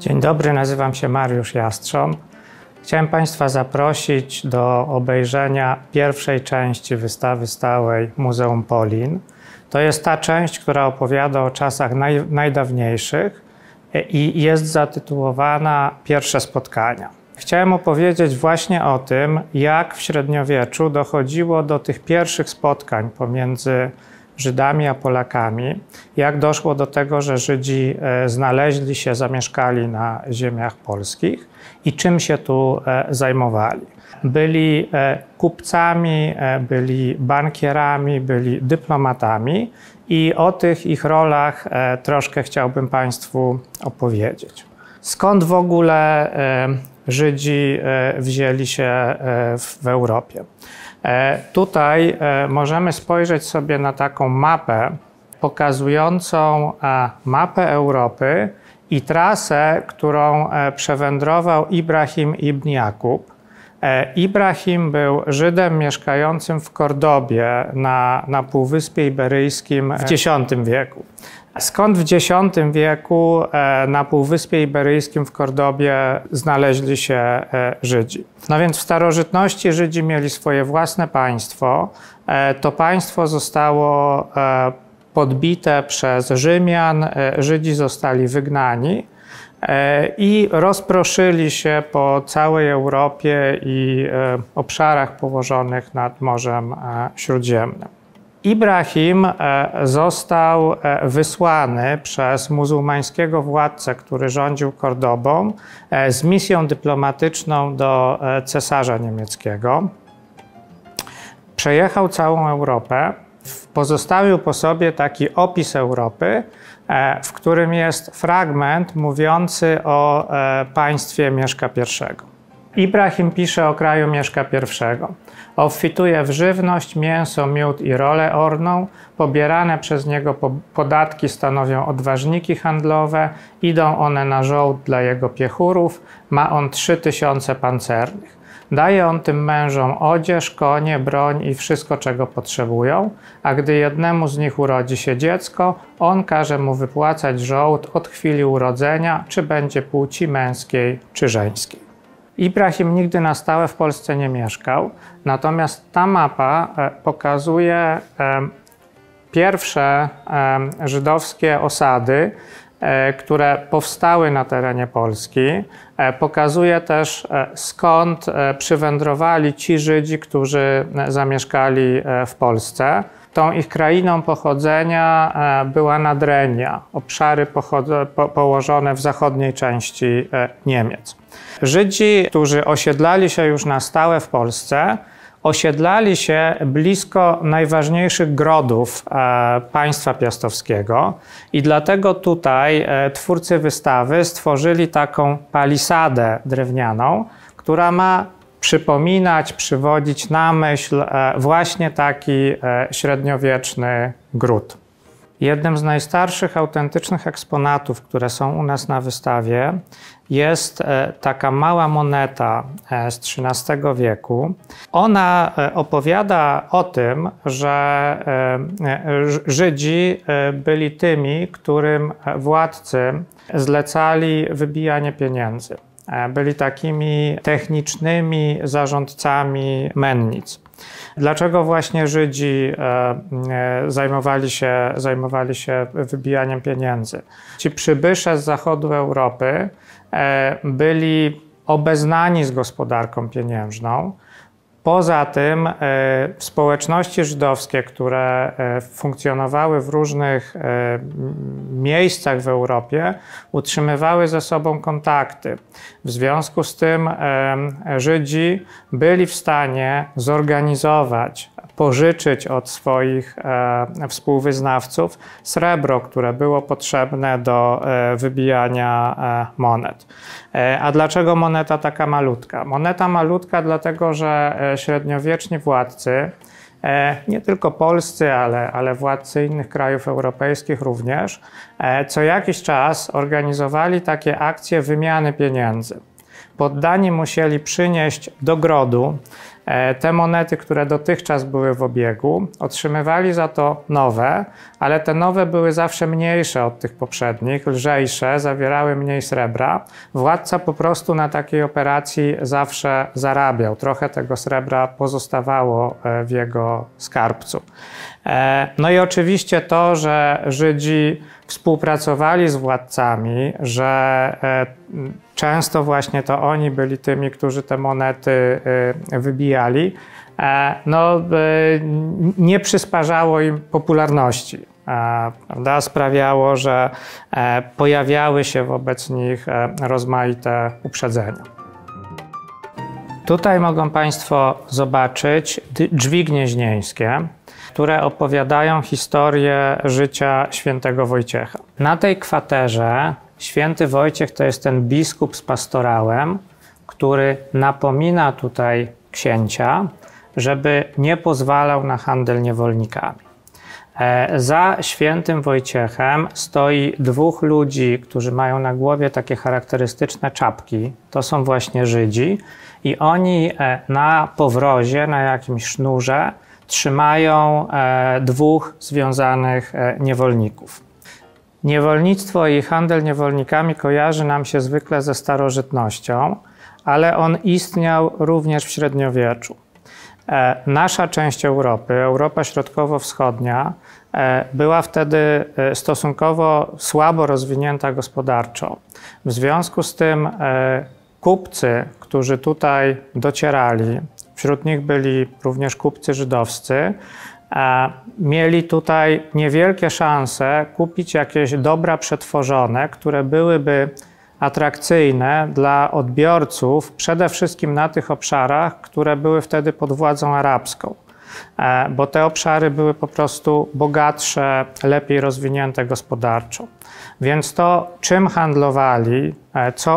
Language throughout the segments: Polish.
Dzień dobry, nazywam się Mariusz Jastrząb. Chciałem Państwa zaprosić do obejrzenia pierwszej części wystawy stałej Muzeum Polin. To jest ta część, która opowiada o czasach najdawniejszych i jest zatytułowana Pierwsze spotkania. Chciałem opowiedzieć właśnie o tym, jak w średniowieczu dochodziło do tych pierwszych spotkań pomiędzy Żydami a Polakami, jak doszło do tego, że Żydzi znaleźli się, zamieszkali na ziemiach polskich i czym się tu zajmowali. Byli kupcami, byli bankierami, byli dyplomatami i o tych ich rolach troszkę chciałbym Państwu opowiedzieć. Skąd w ogóle Żydzi wzięli się w Europie? Tutaj możemy spojrzeć sobie na taką mapę pokazującą mapę Europy i trasę, którą przewędrował Ibrahim ibn Jakub. Ibrahim był Żydem mieszkającym w Kordobie na Półwyspie Iberyjskim w X wieku. Skąd w X wieku na Półwyspie Iberyjskim w Kordobie znaleźli się Żydzi? No więc w starożytności Żydzi mieli swoje własne państwo. To państwo zostało podbite przez Rzymian, Żydzi zostali wygnani i rozproszyli się po całej Europie i obszarach położonych nad Morzem Śródziemnym. Ibrahim został wysłany przez muzułmańskiego władcę, który rządził Kordobą, z misją dyplomatyczną do cesarza niemieckiego. Przejechał całą Europę, pozostawił po sobie taki opis Europy, w którym jest fragment mówiący o państwie Mieszka I. Ibrahim pisze o kraju Mieszka I. Obfituje w żywność, mięso, miód i rolę orną. Pobierane przez niego podatki stanowią odważniki handlowe. Idą one na żołd dla jego piechurów. Ma on 3000 pancernych. Daje on tym mężom odzież, konie, broń i wszystko, czego potrzebują, a gdy jednemu z nich urodzi się dziecko, on każe mu wypłacać żołd od chwili urodzenia, czy będzie płci męskiej czy żeńskiej. Ibrahim nigdy na stałe w Polsce nie mieszkał, natomiast ta mapa pokazuje pierwsze żydowskie osady, które powstały na terenie Polski. Pokazuje też, skąd przywędrowali ci Żydzi, którzy zamieszkali w Polsce. Tą ich krainą pochodzenia była Nadrenia, obszary położone w zachodniej części Niemiec. Żydzi, którzy osiedlali się już na stałe w Polsce, osiedlali się blisko najważniejszych grodów państwa piastowskiego i dlatego tutaj twórcy wystawy stworzyli taką palisadę drewnianą, która ma przypominać, przywodzić na myśl właśnie taki średniowieczny gród. Jednym z najstarszych autentycznych eksponatów, które są u nas na wystawie, jest taka mała moneta z XIII wieku. Ona opowiada o tym, że Żydzi byli tymi, którym władcy zlecali wybijanie pieniędzy. Byli takimi technicznymi zarządcami mennic. Dlaczego właśnie Żydzi zajmowali się wybijaniem pieniędzy? Ci przybysze z zachodu Europy byli obeznani z gospodarką pieniężną. Poza tym społeczności żydowskie, które funkcjonowały w różnych miejscach w Europie, utrzymywały ze sobą kontakty. W związku z tym Żydzi byli w stanie zorganizować, pożyczyć od swoich współwyznawców srebro, które było potrzebne do wybijania monet. A dlaczego moneta taka malutka? Moneta malutka dlatego, że średniowieczni władcy, nie tylko polscy, ale władcy innych krajów europejskich również, co jakiś czas organizowali takie akcje wymiany pieniędzy. Poddani musieli przynieść do grodu te monety, które dotychczas były w obiegu, otrzymywali za to nowe, ale te nowe były zawsze mniejsze od tych poprzednich, lżejsze, zawierały mniej srebra. Władca po prostu na takiej operacji zawsze zarabiał. Trochę tego srebra pozostawało w jego skarbcu. No i oczywiście to, że Żydzi współpracowali z władcami, że często właśnie to oni byli tymi, którzy te monety wybijali, no, nie przysparzało im popularności. Prawda? Sprawiało, że pojawiały się wobec nich rozmaite uprzedzenia. Tutaj mogą Państwo zobaczyć drzwi gnieźnieńskie, które opowiadają historię życia świętego Wojciecha. Na tej kwaterze święty Wojciech to jest ten biskup z pastorałem, który napomina tutaj księcia, żeby nie pozwalał na handel niewolnikami. Za świętym Wojciechem stoi dwóch ludzi, którzy mają na głowie takie charakterystyczne czapki. To są właśnie Żydzi i oni na powrozie, na jakimś sznurze trzymają dwóch związanych niewolników. Niewolnictwo i handel niewolnikami kojarzy nam się zwykle ze starożytnością, ale on istniał również w średniowieczu. Nasza część Europy, Europa Środkowo-Wschodnia, była wtedy stosunkowo słabo rozwinięta gospodarczo. W związku z tym kupcy, którzy tutaj docierali, wśród nich byli również kupcy żydowscy, mieli tutaj niewielkie szanse kupić jakieś dobra przetworzone, które byłyby atrakcyjne dla odbiorców, przede wszystkim na tych obszarach, które były wtedy pod władzą arabską, bo te obszary były po prostu bogatsze, lepiej rozwinięte gospodarczo. Więc to, czym handlowali,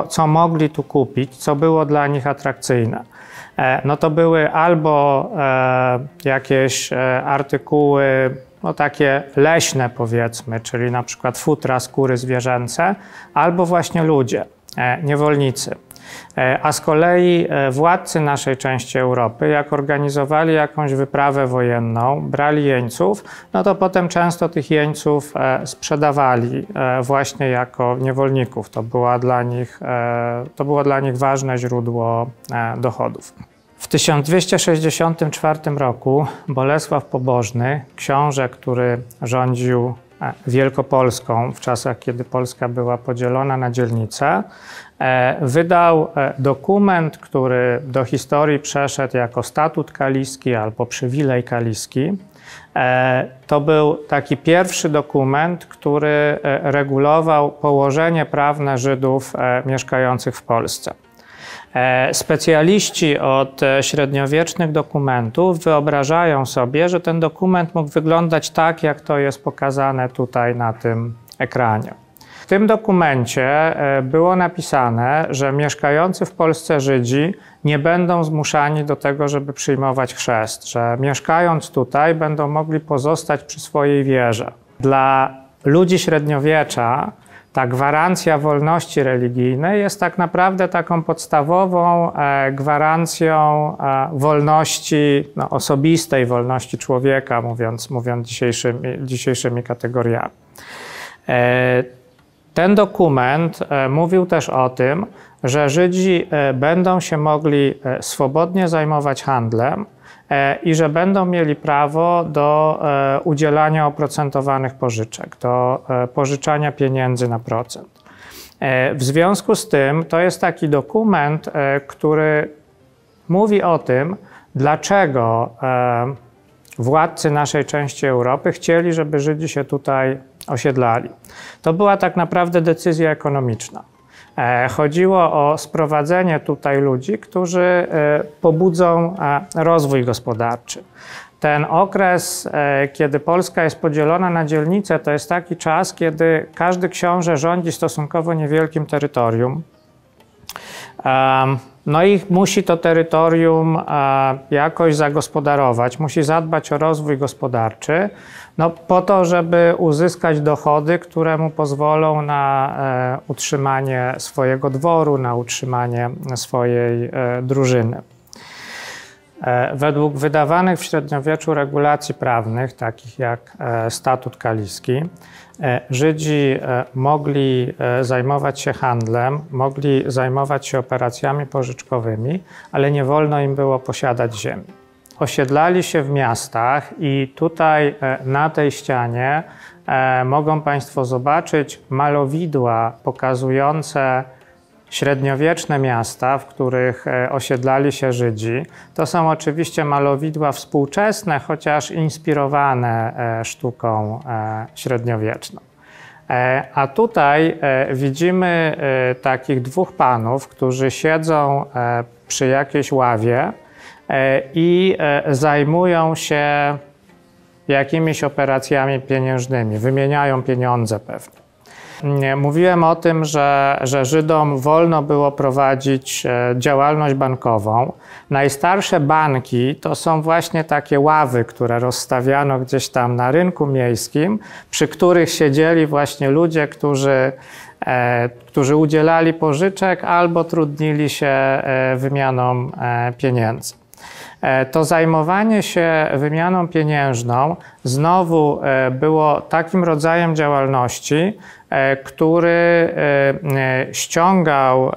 co mogli tu kupić, co było dla nich atrakcyjne, no to były albo jakieś artykuły, no takie leśne powiedzmy, czyli na przykład futra, skóry zwierzęce, albo właśnie ludzie, niewolnicy. A z kolei władcy naszej części Europy, jak organizowali jakąś wyprawę wojenną, brali jeńców, no to potem często tych jeńców sprzedawali właśnie jako niewolników. To było dla nich ważne źródło dochodów. W 1264 roku Bolesław Pobożny, książę, który rządził Wielkopolską w czasach, kiedy Polska była podzielona na dzielnice, wydał dokument, który do historii przeszedł jako statut kaliski albo przywilej kaliski. To był taki pierwszy dokument, który regulował położenie prawne Żydów mieszkających w Polsce. Specjaliści od średniowiecznych dokumentów wyobrażają sobie, że ten dokument mógł wyglądać tak, jak to jest pokazane tutaj na tym ekranie. W tym dokumencie było napisane, że mieszkający w Polsce Żydzi nie będą zmuszani do tego, żeby przyjmować chrzest, że mieszkając tutaj będą mogli pozostać przy swojej wierze. Dla ludzi średniowiecza ta gwarancja wolności religijnej jest tak naprawdę taką podstawową gwarancją wolności, no, osobistej wolności człowieka, mówiąc dzisiejszymi kategoriami. Ten dokument mówił też o tym, że Żydzi będą się mogli swobodnie zajmować handlem i że będą mieli prawo do udzielania oprocentowanych pożyczek, do pożyczania pieniędzy na procent. W związku z tym to jest taki dokument, który mówi o tym, dlaczego władcy naszej części Europy chcieli, żeby Żydzi się tutaj osiedlali. To była tak naprawdę decyzja ekonomiczna. Chodziło o sprowadzenie tutaj ludzi, którzy pobudzą rozwój gospodarczy. Ten okres, kiedy Polska jest podzielona na dzielnice, to jest taki czas, kiedy każdy książę rządzi stosunkowo niewielkim terytorium. No i musi to terytorium jakoś zagospodarować, musi zadbać o rozwój gospodarczy, no po to, żeby uzyskać dochody, które mu pozwolą na utrzymanie swojego dworu, na utrzymanie swojej drużyny. Według wydawanych w średniowieczu regulacji prawnych, takich jak Statut Kaliski, Żydzi mogli zajmować się handlem, mogli zajmować się operacjami pożyczkowymi, ale nie wolno im było posiadać ziemi. Osiedlali się w miastach i tutaj na tej ścianie mogą Państwo zobaczyć malowidła pokazujące średniowieczne miasta, w których osiedlali się Żydzi. To są oczywiście malowidła współczesne, chociaż inspirowane sztuką średniowieczną. A tutaj widzimy takich dwóch panów, którzy siedzą przy jakiejś ławie i zajmują się jakimiś operacjami pieniężnymi, wymieniają pieniądze pewnie. Mówiłem o tym, że Żydom wolno było prowadzić działalność bankową. Najstarsze banki to są właśnie takie ławy, które rozstawiano gdzieś tam na rynku miejskim, przy których siedzieli właśnie ludzie, którzy udzielali pożyczek albo trudnili się wymianą pieniędzy. To zajmowanie się wymianą pieniężną znowu było takim rodzajem działalności, który ściągał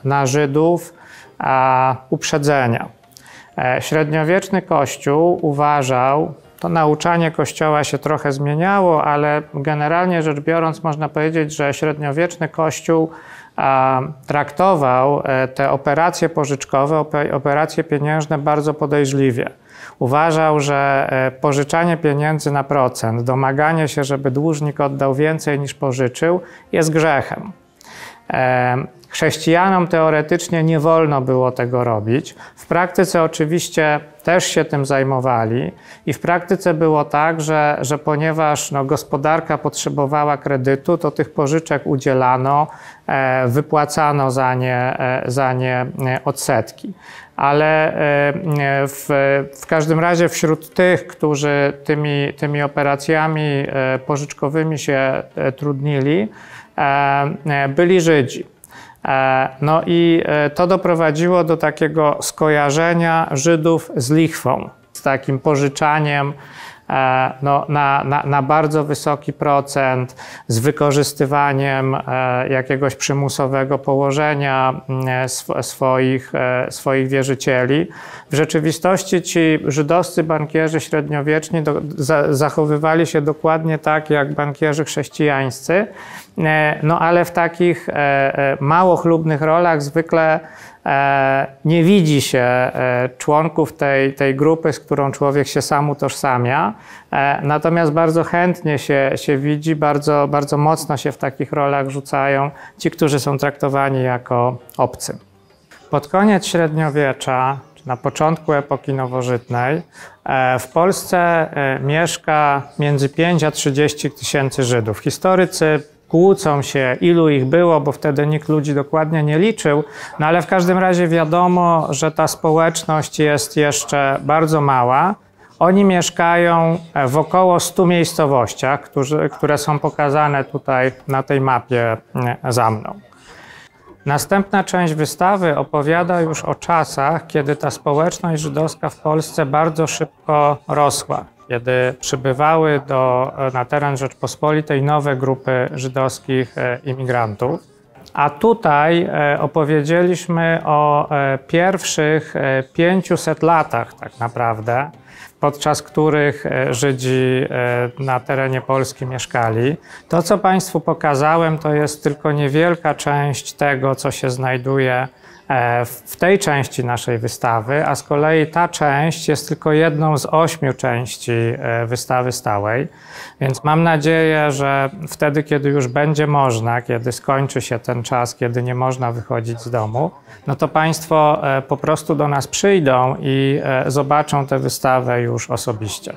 na Żydów uprzedzenia. Średniowieczny Kościół uważał, to nauczanie Kościoła się trochę zmieniało, ale generalnie rzecz biorąc można powiedzieć, że średniowieczny Kościół traktował te operacje pożyczkowe, operacje pieniężne bardzo podejrzliwie. Uważał, że pożyczanie pieniędzy na procent, domaganie się, żeby dłużnik oddał więcej niż pożyczył, jest grzechem. Chrześcijanom teoretycznie nie wolno było tego robić. W praktyce oczywiście też się tym zajmowali i w praktyce było tak, że ponieważ gospodarka potrzebowała kredytu, to tych pożyczek udzielano, wypłacano za nie odsetki. Ale w każdym razie wśród tych, którzy tymi operacjami pożyczkowymi się trudnili, byli Żydzi. No i to doprowadziło do takiego skojarzenia Żydów z lichwą, z takim pożyczaniem na bardzo wysoki procent, z wykorzystywaniem jakiegoś przymusowego położenia swoich wierzycieli. W rzeczywistości ci żydowscy bankierzy średniowieczni zachowywali się dokładnie tak jak bankierzy chrześcijańscy, no ale w takich mało chlubnych rolach zwykle nie widzi się członków tej grupy, z którą człowiek się sam utożsamia, natomiast bardzo chętnie się widzi, bardzo mocno się w takich rolach rzucają ci, którzy są traktowani jako obcy. Pod koniec średniowiecza, czy na początku epoki nowożytnej, w Polsce mieszka między 5 a 30 tysięcy Żydów. Historycy kłócą się, ilu ich było, bo wtedy nikt ludzi dokładnie nie liczył, no ale w każdym razie wiadomo, że ta społeczność jest jeszcze bardzo mała. Oni mieszkają w około 100 miejscowościach, które są pokazane tutaj na tej mapie za mną. Następna część wystawy opowiada już o czasach, kiedy ta społeczność żydowska w Polsce bardzo szybko rosła, kiedy przybywały na teren Rzeczpospolitej nowe grupy żydowskich imigrantów. A tutaj opowiedzieliśmy o pierwszych 500 latach tak naprawdę, podczas których Żydzi na terenie Polski mieszkali. To, co Państwu pokazałem, to jest tylko niewielka część tego, co się znajduje w tej części naszej wystawy, a z kolei ta część jest tylko jedną z 8 części wystawy stałej. Więc mam nadzieję, że wtedy, kiedy już będzie można, kiedy skończy się ten czas, kiedy nie można wychodzić z domu, no to Państwo po prostu do nas przyjdą i zobaczą tę wystawę już osobiście.